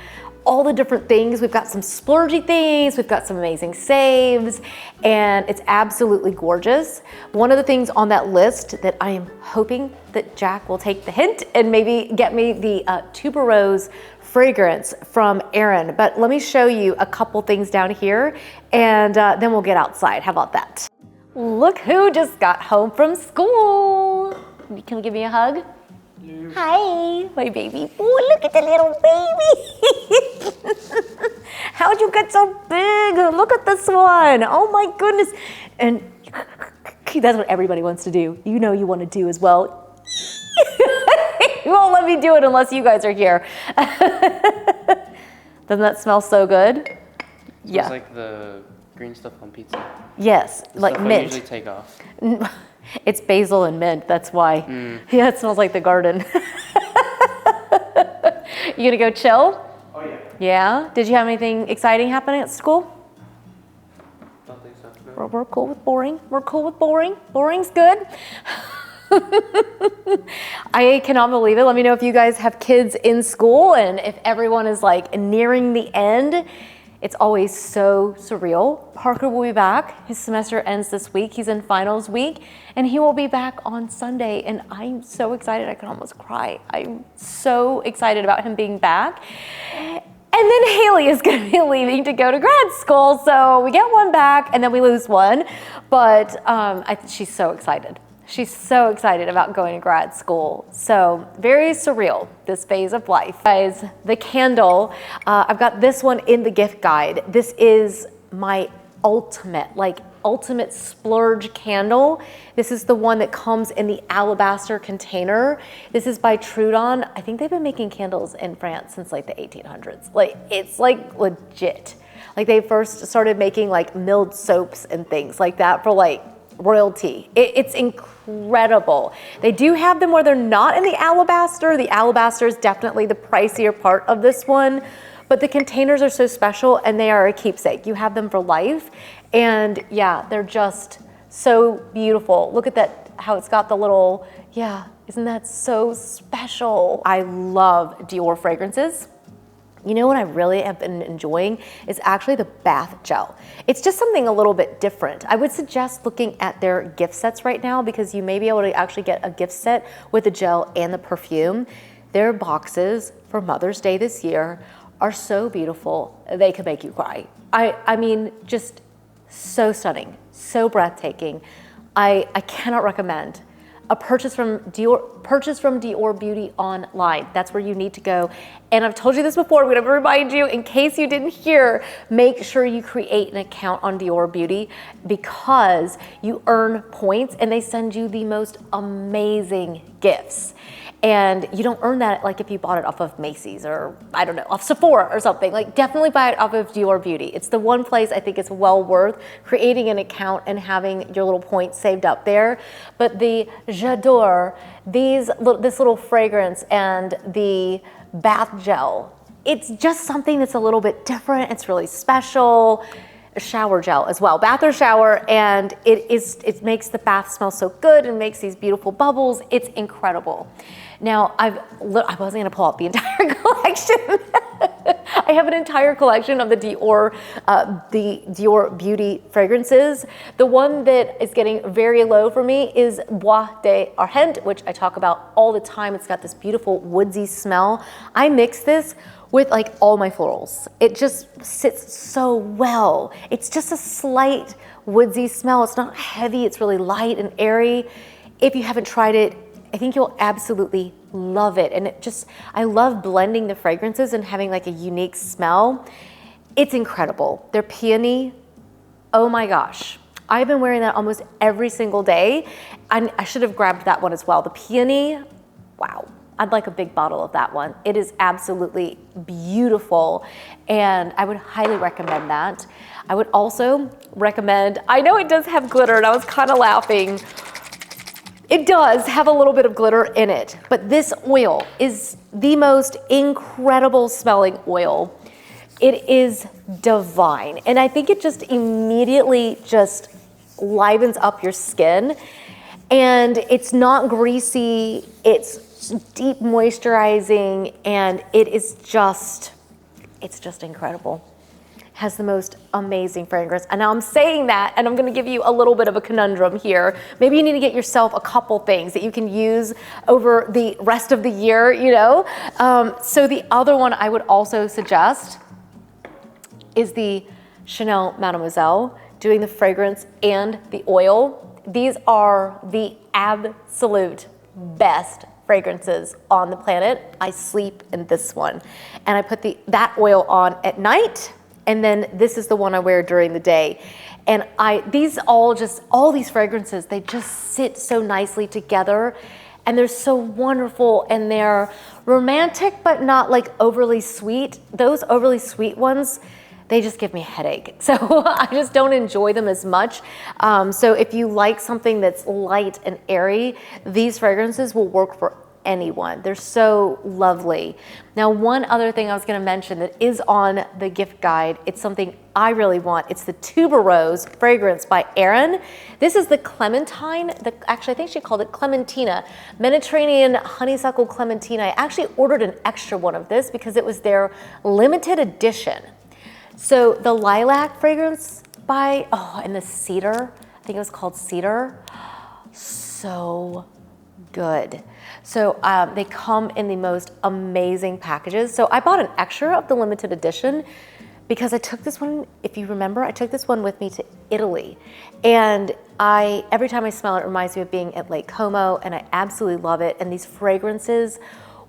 all the different things. We've got some splurgy things, we've got some amazing saves, and it's absolutely gorgeous. One of the things on that list that I am hoping that Jack will take the hint and maybe get me the tuberose fragrance from Erin. But let me show you a couple things down here, and then we'll get outside. How about that? Look who just got home from school. Can you give me a hug? Yeah. Hi, my baby. Oh, look at the little baby. How'd you get so big? Look at this one. Oh my goodness. And that's what everybody wants to do. You know you want to do as well. You won't let me do it unless you guys are here. Doesn't that smell so good? Yeah. It's like the green stuff on pizza. Yes, The like stuff I mint. usually take off. It's basil and mint, that's why. Yeah, it smells like the garden. You gonna go chill? Oh yeah. Yeah? Did you have anything exciting happening at school? Don't think so. No. We're cool with boring. We're cool with boring. Boring's good. I cannot believe it. Let me know if you guys have kids in school and if everyone is like nearing the end. It's always so surreal. Parker will be back. His semester ends this week. He's in finals week, and he will be back on Sunday. And I'm so excited, I can almost cry. I'm so excited about him being back. And then Haley is gonna be leaving to go to grad school. So we get one back and then we lose one. But she's so excited. She's so excited about going to grad school. So very surreal, this phase of life. Guys, the candle, I've got this one in the gift guide. This is my ultimate splurge candle. This is the one that comes in the alabaster container. This is by Trudon. I think they've been making candles in France since like the 1800s. Like, it's like legit. Like they first started making like milled soaps and things like that for like royalty. It's incredible. They do have them where they're not in the alabaster. The alabaster is definitely the pricier part of this one, but the containers are so special and they are a keepsake. You have them for life. And yeah, they're just so beautiful. Look at that, how it's got the little, yeah, isn't that so special? I love Dior fragrances. You know what I really have been enjoying is actually the bath gel. It's just something a little bit different. I would suggest looking at their gift sets right now because you may be able to actually get a gift set with the gel and the perfume. Their boxes for Mother's Day this year are so beautiful, they could make you cry. I mean, just so stunning, so breathtaking. I cannot recommend a purchase from Dior Beauty online. That's where you need to go. And I've told you this before, I'm gonna remind you, in case you didn't hear, make sure you create an account on Dior Beauty because you earn points and they send you the most amazing gifts. And you don't earn that like if you bought it off of Macy's or, I don't know, off Sephora or something. Like definitely buy it off of Dior Beauty. It's the one place I think it's well worth creating an account and having your little points saved up there. But the J'adore, this little fragrance and the bath gel, it's just something that's a little bit different. It's really special. Shower gel as well, bath or shower, and it makes the bath smell so good and makes these beautiful bubbles. It's incredible. Now I wasn't gonna pull out the entire collection. I have an entire collection of the Dior Beauty fragrances. The one that is getting very low for me is Bois d'Argent, which I talk about all the time. It's got this beautiful woodsy smell. I mix this with like all my florals. It just sits so well. It's just a slight woodsy smell. It's not heavy, it's really light and airy. If you haven't tried it, I think you'll absolutely love it. And it just, I love blending the fragrances and having like a unique smell. It's incredible. They're peony. Oh my gosh. I've been wearing that almost every single day. I should have grabbed that one as well. The peony, wow. I'd like a big bottle of that one. It is absolutely beautiful, and I would highly recommend that. I would also recommend, I know it does have glitter, and I was kind of laughing. It does have a little bit of glitter in it, but this oil is the most incredible smelling oil. It is divine, and I think it just immediately just livens up your skin, and it's not greasy, it's deep moisturizing, and it's just incredible. Has the most amazing fragrance. And now I'm saying that, and I'm gonna give you a little bit of a conundrum here. Maybe you need to get yourself a couple things that you can use over the rest of the year, you know? So the other one I would also suggest is the Chanel Mademoiselle, doing the fragrance and the oil. These are the absolute best fragrances on the planet. I sleep in this one, and I put that oil on at night, and then this is the one I wear during the day. And all these fragrances, they just sit so nicely together, and they're so wonderful, and they're romantic but not like overly sweet. Those overly sweet ones, they just give me a headache. So I just don't enjoy them as much. So if you like something that's light and airy, these fragrances will work for anyone. They're so lovely. Now, one other thing I was gonna mention that is on the gift guide, it's something I really want. It's the Tuberose fragrance by Erin. This is the Clementine, actually I think she called it Clementina, Mediterranean Honeysuckle Clementina. I actually ordered an extra one of this because it was their limited edition. So the lilac fragrance and the cedar, I think it was called Cedar, so good. So they come in the most amazing packages. So I bought an extra of the limited edition because I took this one, if you remember, I took this one with me to Italy. And every time I smell it, it reminds me of being at Lake Como, and I absolutely love it. And these fragrances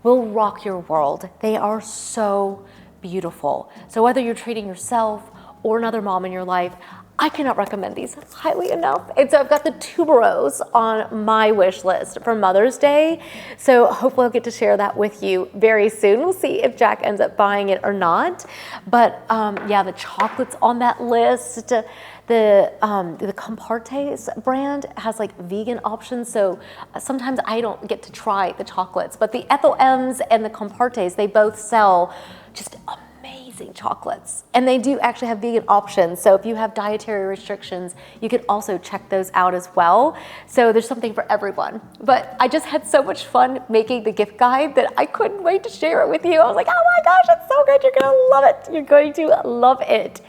will rock your world. They are so beautiful. So whether you're treating yourself or another mom in your life, I cannot recommend these highly enough. And so I've got the Tuberose on my wish list for Mother's Day. So hopefully I'll get to share that with you very soon. We'll see if Jack ends up buying it or not. But yeah, the chocolates on that list, the Compartes brand has like vegan options. So sometimes I don't get to try the chocolates, but the Ethel M's and the Compartes, they both sell just amazing chocolates, and they do actually have vegan options. So if you have dietary restrictions, you can also check those out as well. So there's something for everyone. But I just had so much fun making the gift guide that I couldn't wait to share it with you. I was like, oh my gosh, that's so good. You're gonna love it. You're going to love it.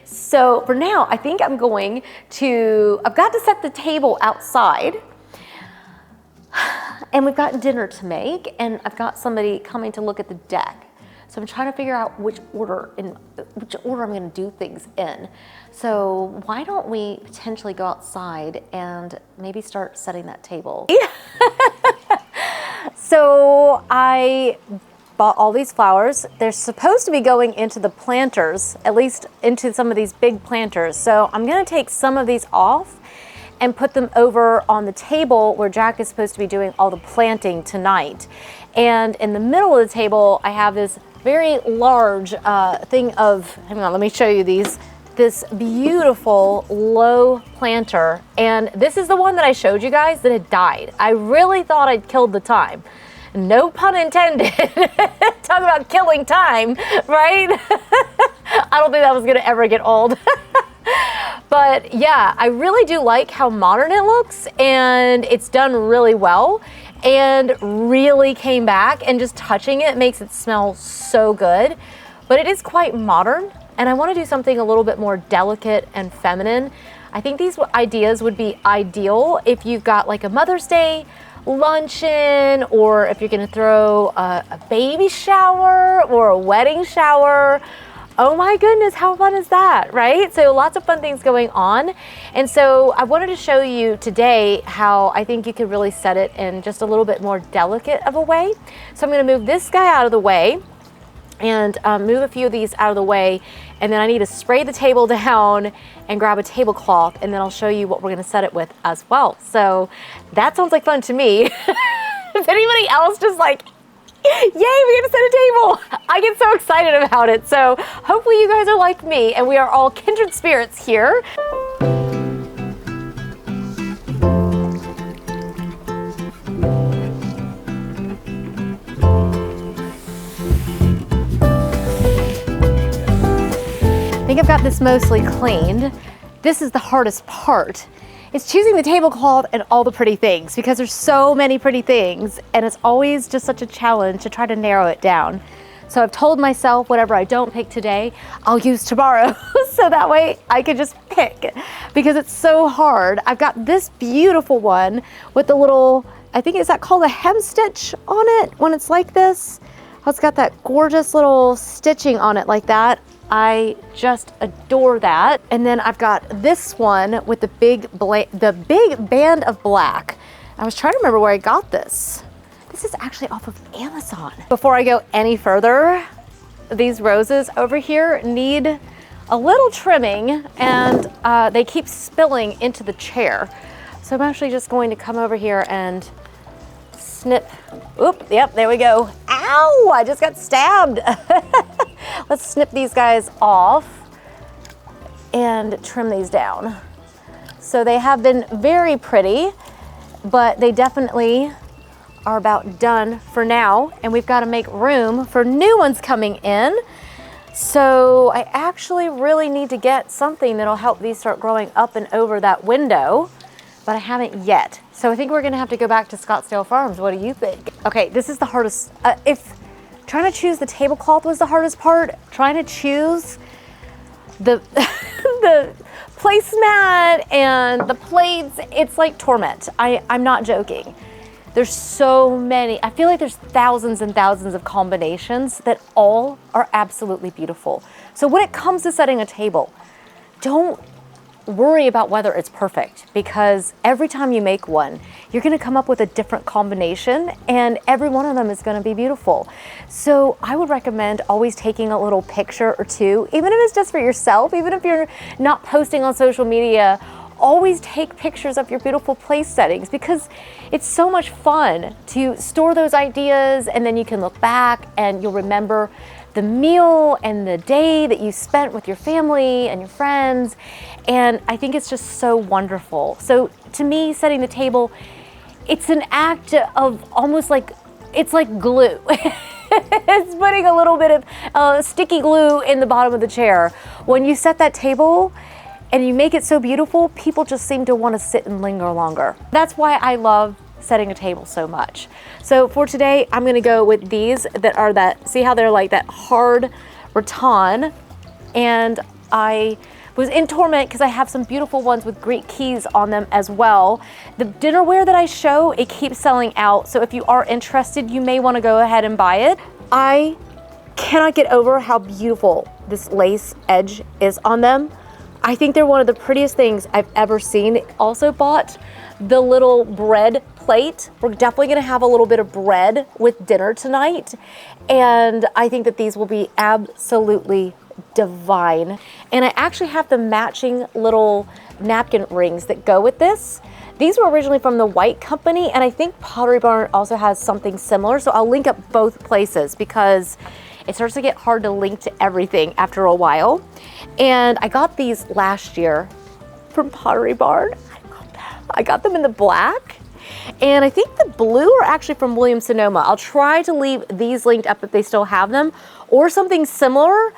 So for now, I think I've got to set the table outside. And we've got dinner to make, and I've got somebody coming to look at the deck. So I'm trying to figure out which order I'm gonna do things in. So why don't we potentially go outside and maybe start setting that table? So I bought all these flowers. They're supposed to be going into the planters, at least into some of these big planters. So I'm gonna take some of these off and put them over on the table where Jack is supposed to be doing all the planting tonight. And in the middle of the table, I have this very large thing of, hang on, let me show you these. This beautiful low planter. And this is the one that I showed you guys that had died. I really thought I'd killed the time. No pun intended. Talk about killing time, right? I don't think that was gonna ever get old. But yeah, I really do like how modern it looks, and it's done really well, and really came back, and just touching it makes it smell so good. but it is quite modern, and I want to do something a little bit more delicate and feminine. I think these ideas would be ideal if you've got like a Mother's Day luncheon, or if you're going to throw a baby shower or a wedding shower. Oh my goodness, how fun is that, right? So lots of fun things going on. And so I wanted to show you today how I think you could really set it in just a little bit more delicate of a way. So I'm going to move this guy out of the way and move a few of these out of the way. And then I need to spray the table down and grab a tablecloth, and then I'll show you what we're going to set it with as well. So that sounds like fun to me. If anybody else just like, yay, we get to set a table, I get so excited about it. So hopefully you guys are like me and we are all kindred spirits here. I think I've got this mostly cleaned. This is the hardest part. It's choosing the tablecloth and all the pretty things, because there's so many pretty things and it's always just such a challenge to try to narrow it down. So I've told myself whatever I don't pick today, I'll use tomorrow. So that way I can just pick, because it's so hard. I've got this beautiful one with the little, I think, is that called a hem stitch on it when it's like this? Oh, it's got that gorgeous little stitching on it like that. I just adore that. And then I've got this one with the big band of black. I was trying to remember where I got this. This is actually off of Amazon. Before I go any further, these roses over here need a little trimming, and they keep spilling into the chair. So I'm actually just going to come over here and snip. Oop, yep, there we go. Ow, I just got stabbed. Let's snip these guys off and trim these down. So they have been very pretty, but they definitely are about done for now, and we've got to make room for new ones coming in. So I actually really need to get something that'll help these start growing up and over that window, but I haven't yet. So I think we're gonna have to go back to Scottsdale Farms. What do you think? Okay, this is the hardest. If trying to choose the tablecloth was the hardest part, trying to choose the the placemat and the plates, it's like torment. I'm not joking. There's so many. I feel like there's thousands and thousands of combinations that all are absolutely beautiful. So when it comes to setting a table, don't worry about whether it's perfect, because every time you make one, you're going to come up with a different combination, and every one of them is going to be beautiful. So I would recommend always taking a little picture or two, even if it's just for yourself, even if you're not posting on social media. Always take pictures of your beautiful place settings, because it's so much fun to store those ideas, and then you can look back and you'll remember the meal and the day that you spent with your family and your friends. And I think it's just so wonderful. So to me, setting the table, it's an act of almost like, it's like glue. It's putting a little bit of sticky glue in the bottom of the chair. When you set that table and you make it so beautiful, people just seem to want to sit and linger longer. That's why I love setting a table so much. So for today, I'm gonna go with these that are that, see how they're like that hard rattan. And I was in torment because I have some beautiful ones with Greek keys on them as well. The dinnerware that I show, it keeps selling out. So if you are interested, you may wanna go ahead and buy it. I cannot get over how beautiful this lace edge is on them. I think they're one of the prettiest things I've ever seen. Also bought the little bread plate. We're definitely gonna have a little bit of bread with dinner tonight. And I think that these will be absolutely divine. And I actually have the matching little napkin rings that go with this. These were originally from the White Company, and I think Pottery Barn also has something similar. So I'll link up both places, because it starts to get hard to link to everything after a while. And I got these last year from Pottery Barn. I got them in the black, and I think the blue are actually from Williams-Sonoma. I'll try to leave these linked up if they still have them, or something similar,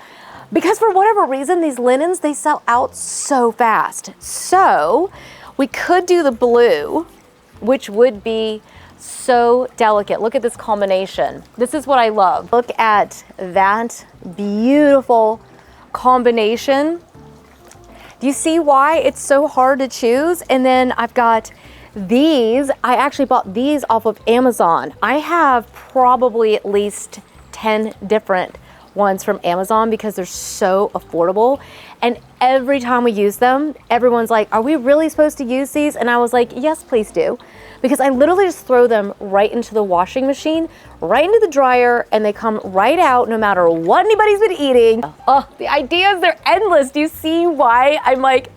because for whatever reason, these linens, they sell out so fast. So we could do the blue, which would be So delicate. Look at this combination. This is what I love. Look at that beautiful combination. Do you see why it's so hard to choose? And then I've got these. I actually bought these off of Amazon. I have probably at least 10 different ones from Amazon because they're so affordable. And every time we use them, everyone's like, are we really supposed to use these? And I was like, yes, please do. Because I literally just throw them right into the washing machine, right into the dryer, and they come right out no matter what anybody's been eating. Oh, the ideas, they're endless. Do you see why I'm like,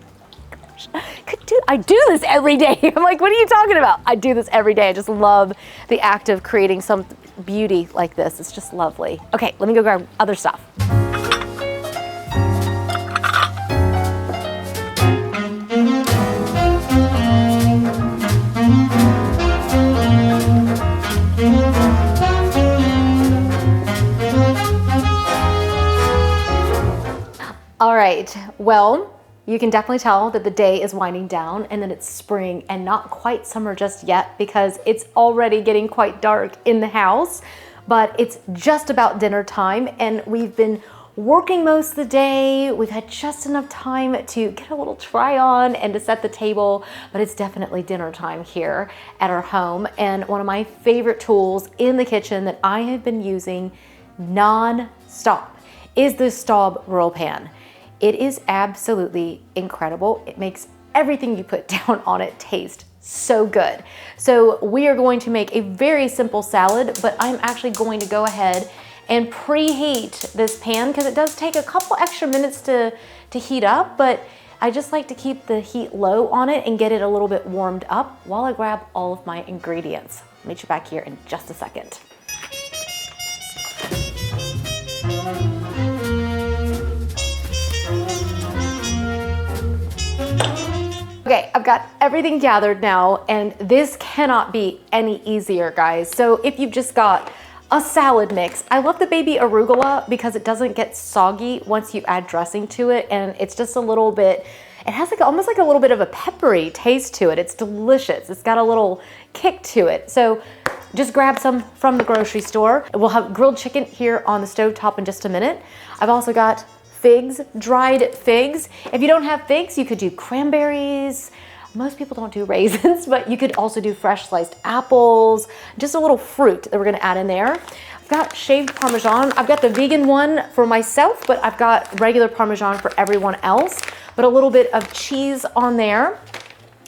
I do this every day. I'm like, what are you talking about? I do this every day. I just love the act of creating some beauty like this. It's just lovely. Okay, let me go grab other stuff. All right, well, you can definitely tell that the day is winding down and that it's spring and not quite summer just yet because it's already getting quite dark in the house, but it's just about dinner time and we've been working most of the day. We've had just enough time to get a little try on and to set the table, but it's definitely dinner time here at our home. And one of my favorite tools in the kitchen that I have been using non-stop is the Staub roll pan. It is absolutely incredible. It makes everything you put down on it taste so good. So we are going to make a very simple salad, but I'm actually going to go ahead and preheat this pan because it does take a couple extra minutes to heat up, but I just like to keep the heat low on it and get it a little bit warmed up while I grab all of my ingredients. I'll meet you back here in just a second. Okay, I've got everything gathered now, and this cannot be any easier, guys. So if you've just got a salad mix, I love the baby arugula because it doesn't get soggy once you add dressing to it, and it's just a little bit, it has like almost like a little bit of a peppery taste to it. It's delicious. It's got a little kick to it. So just grab some from the grocery store. We'll have grilled chicken here on the stovetop in just a minute. I've also got figs, dried figs. If you don't have figs, you could do cranberries. Most people don't do raisins, but you could also do fresh sliced apples, just a little fruit that we're gonna add in there. I've got shaved Parmesan. I've got the vegan one for myself, but I've got regular Parmesan for everyone else, but a little bit of cheese on there.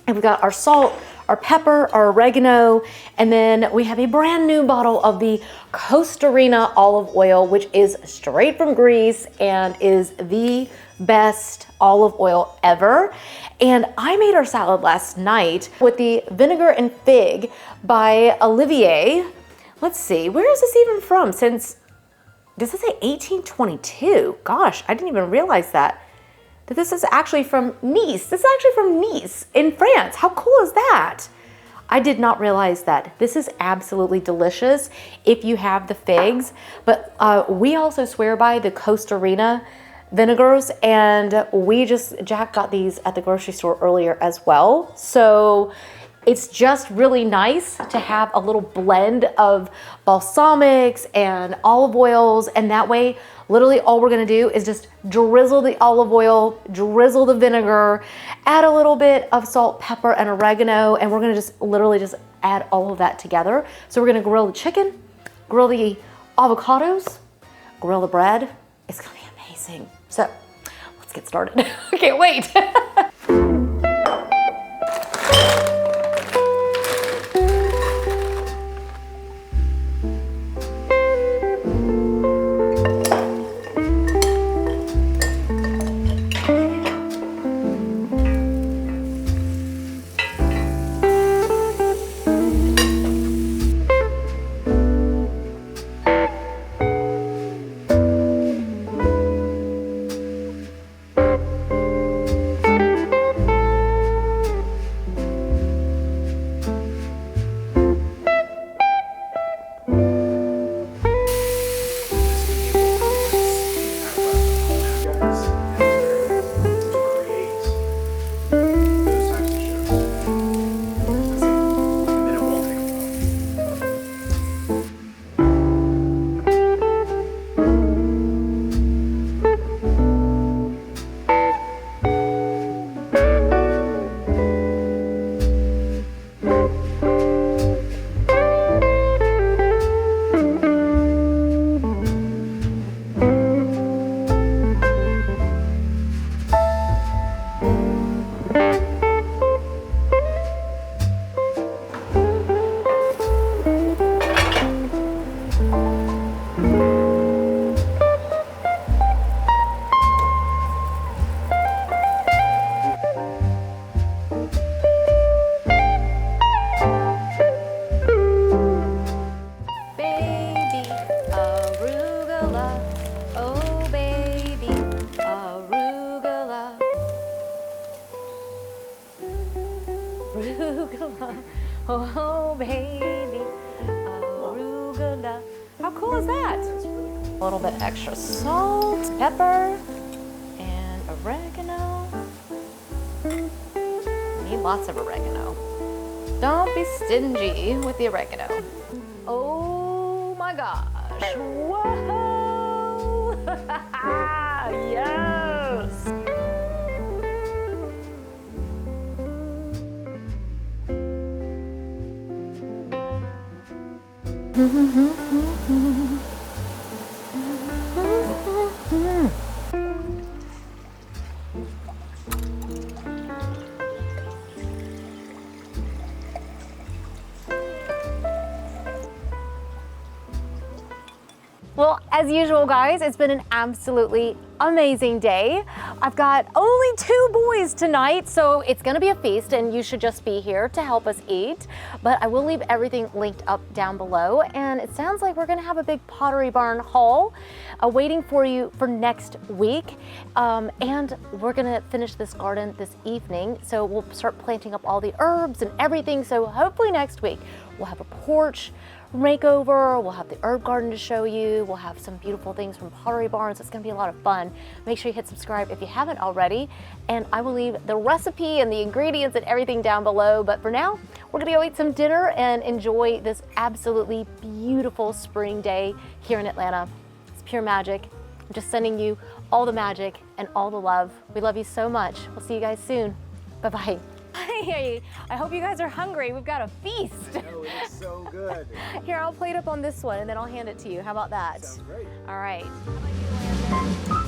And we've got our salt, our pepper, our oregano, and then we have a brand new bottle of the Costa Rica olive oil, which is straight from Greece and is the best olive oil ever. And I made our salad last night with the vinegar and fig by Olivier. Let's see, where is this even from? Since, does it say 1822? Gosh, I didn't even realize that this is actually from Nice. This is actually from Nice in France. How cool is that? I did not realize that. This is absolutely delicious if you have the figs, but we also swear by the Costa Rica vinegars, and Jack got these at the grocery store earlier as well. So it's just really nice to have a little blend of balsamics and olive oils, and that way literally all we're gonna do is just drizzle the olive oil, drizzle the vinegar, add a little bit of salt, pepper, and oregano, and we're gonna just literally just add all of that together. So we're gonna grill the chicken, grill the avocados, grill the bread. It's gonna be amazing. So let's get started. I can't wait. Oh, baby, arugula. How cool is that? A little bit extra salt, pepper, and oregano. Need lots of oregano. Don't be stingy with the oregano. Oh my gosh. Whoa! Yes! Well, as usual, guys, it's been an absolutely amazing day. I've got only 2 boys tonight, so it's gonna be a feast and you should just be here to help us eat. But I will leave everything linked up down below, and it sounds like we're gonna have a big Pottery Barn haul waiting for you for next week. And we're gonna finish this garden this evening, so we'll start planting up all the herbs and everything. So hopefully next week we'll have a porch makeover, we'll have the herb garden to show you, we'll have some beautiful things from Pottery Barns. It's gonna be a lot of fun. Make sure you hit subscribe if you haven't already, and I will leave the recipe and the ingredients and everything down below. But for now, we're gonna go eat some dinner and enjoy this absolutely beautiful spring day here in Atlanta. It's pure magic. I'm just sending you all the magic and all the love. We love you so much. We'll see you guys soon. Bye-bye. Hey, I hope you guys are hungry. We've got a feast. I know, it looks so good. Here, I'll plate up on this one and then I'll hand it to you. How about that? Sounds great. All right. How about you, Landon?